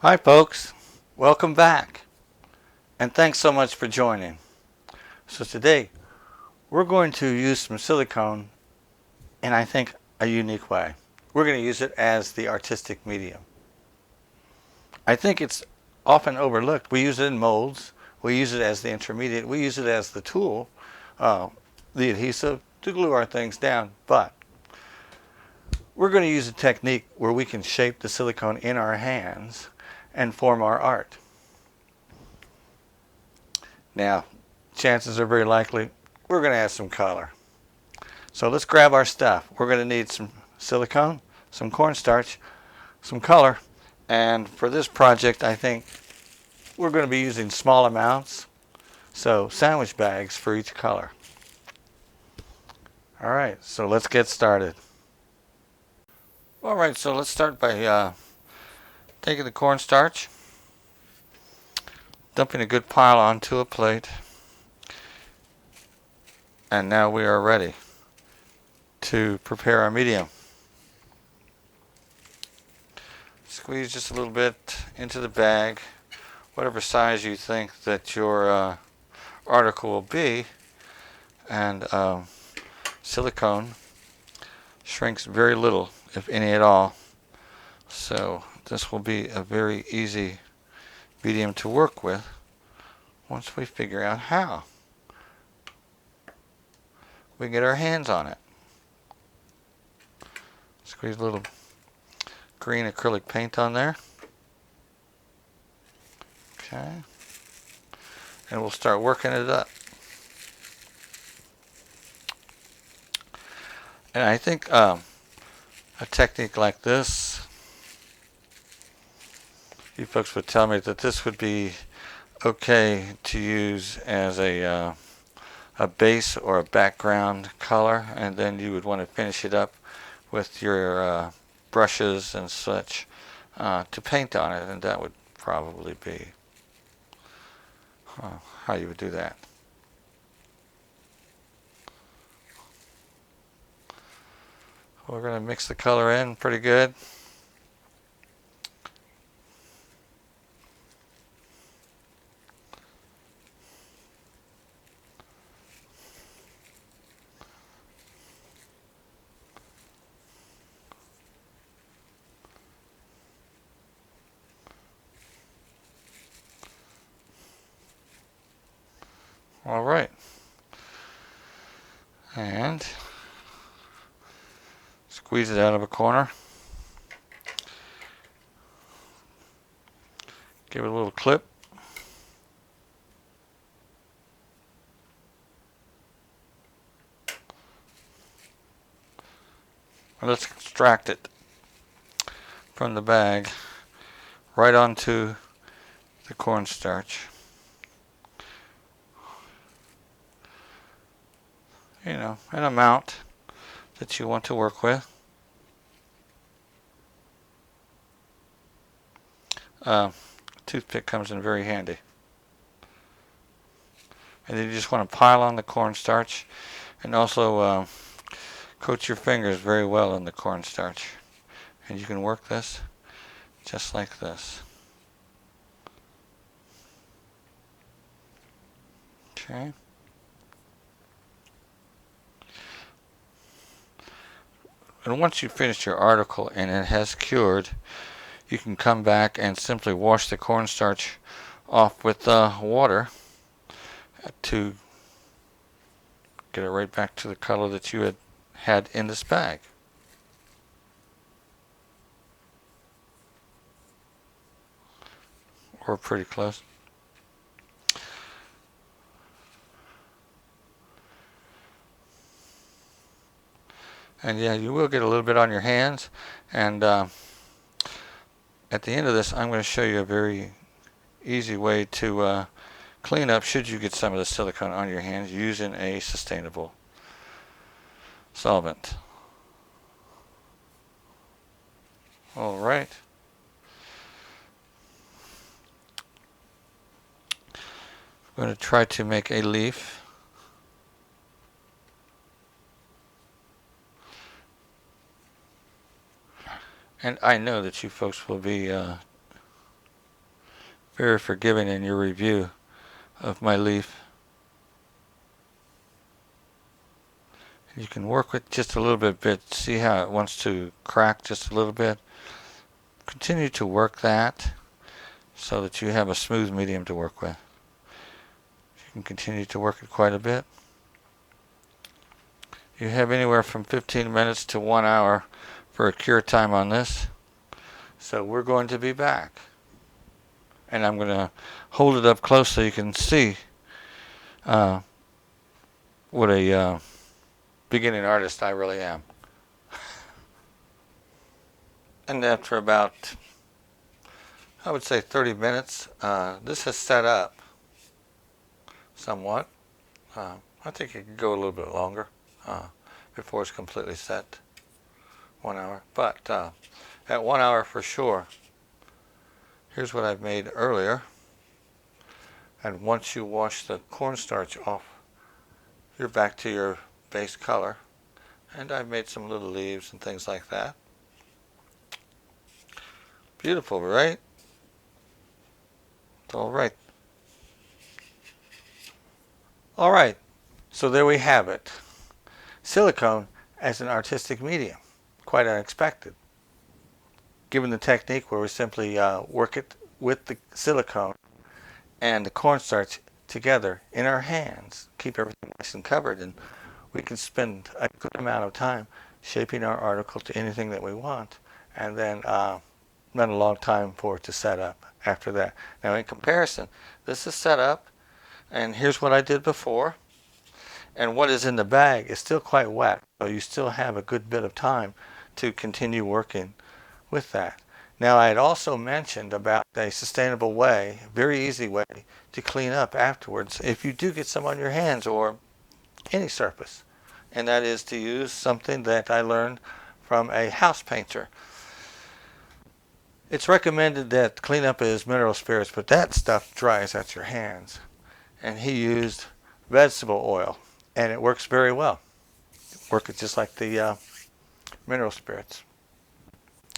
Hi folks, welcome back and thanks so much for joining. So today we're going to use some silicone in I think a unique way. We're going to use it as the artistic medium. I think it's often overlooked. We use it in molds, we use it as the intermediate, we use it as the tool, uh, the adhesive to glue our things down, but we're going to use a technique where we can shape the silicone in our hands and form our art. Now, chances are very likely we're going to add some color. So let's grab our stuff. We're going to need some silicone, some cornstarch, some color, and for this project I think we're going to be using small amounts, so sandwich bags for each color. Alright, so let's get started. Alright, so let's start by taking the cornstarch, dumping a good pile onto a plate, and now we are ready to prepare our medium. Squeeze just a little bit into the bag, whatever size you think that your article will be, and silicone shrinks very little, if any at all, so this will be a very easy medium to work with once we figure out how we get our hands on it. Squeeze a little green acrylic paint on there. Okay. And we'll start working it up. And I think a technique like this, you folks would tell me that this would be okay to use as a base or a background color, and then you would want to finish it up with your brushes and such to paint on it, and that would probably be how you would do that. We're going to mix the color in pretty good. All right. And squeeze it out of a corner. Give it a little clip. And let's extract it from the bag right onto the cornstarch. You know, an amount that you want to work with. Toothpick comes in very handy. And then you just want to pile on the cornstarch and also coat your fingers very well in the cornstarch. And you can work this just like this. Okay. And once you finish your article and it has cured, you can come back and simply wash the cornstarch off with water to get it right back to the color that you had in this bag. Or pretty close. And yeah, you will get a little bit on your hands, and at the end of this I'm going to show you a very easy way to clean up should you get some of the silicone on your hands using a sustainable solvent. Alright. I'm going to try to make a leaf. And I know that you folks will be very forgiving in your review of my leaf. You can work with just a little bit, see how it wants to crack just a little bit. Continue to work that so that you have a smooth medium to work with. You can continue to work it quite a bit. You have anywhere from 15 minutes to 1 hour for a cure time on this. So we're going to be back. And I'm going to hold it up close so you can see what a beginning artist I really am. And after about, I would say 30 minutes, this has set up somewhat. I think it could go a little bit longer before it's completely set. 1 hour. But at 1 hour for sure, here's what I've made earlier. And once you wash the cornstarch off, you're back to your base color. And I've made some little leaves and things like that. Beautiful, right? All right. All right. So there we have it. Silicone as an artistic medium. Quite unexpected. Given the technique where we simply work it with the silicone and the cornstarch together in our hands, keep everything nice and covered, and we can spend a good amount of time shaping our article to anything that we want, and then not a long time for it to set up after that. Now in comparison, this is set up, and here's what I did before, and what is in the bag is still quite wet, so you still have a good bit of time to continue working with that. Now I had also mentioned about a sustainable way, very easy way to clean up afterwards if you do get some on your hands or any surface, and that is to use something that I learned from a house painter. It's recommended that cleanup is mineral spirits, but that stuff dries at your hands, and he used vegetable oil, and it works very well. Work it just like the mineral spirits.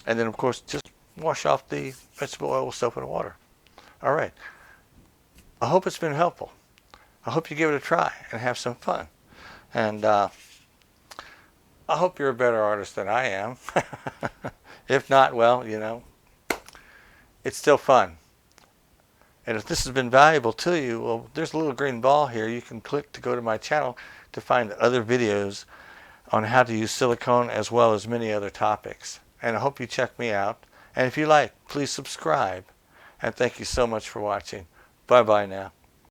And then, of course, just wash off the vegetable oil with soap and water. All right. I hope it's been helpful. I hope you give it a try and have some fun. And I hope you're a better artist than I am. If not, well, you know, it's still fun. And if this has been valuable to you, well, there's a little green ball here. You can click to go to my channel to find other videos on how to use silicone as well as many other topics. And I hope you check me out. And if you like, please subscribe. And thank you so much for watching. Bye-bye now.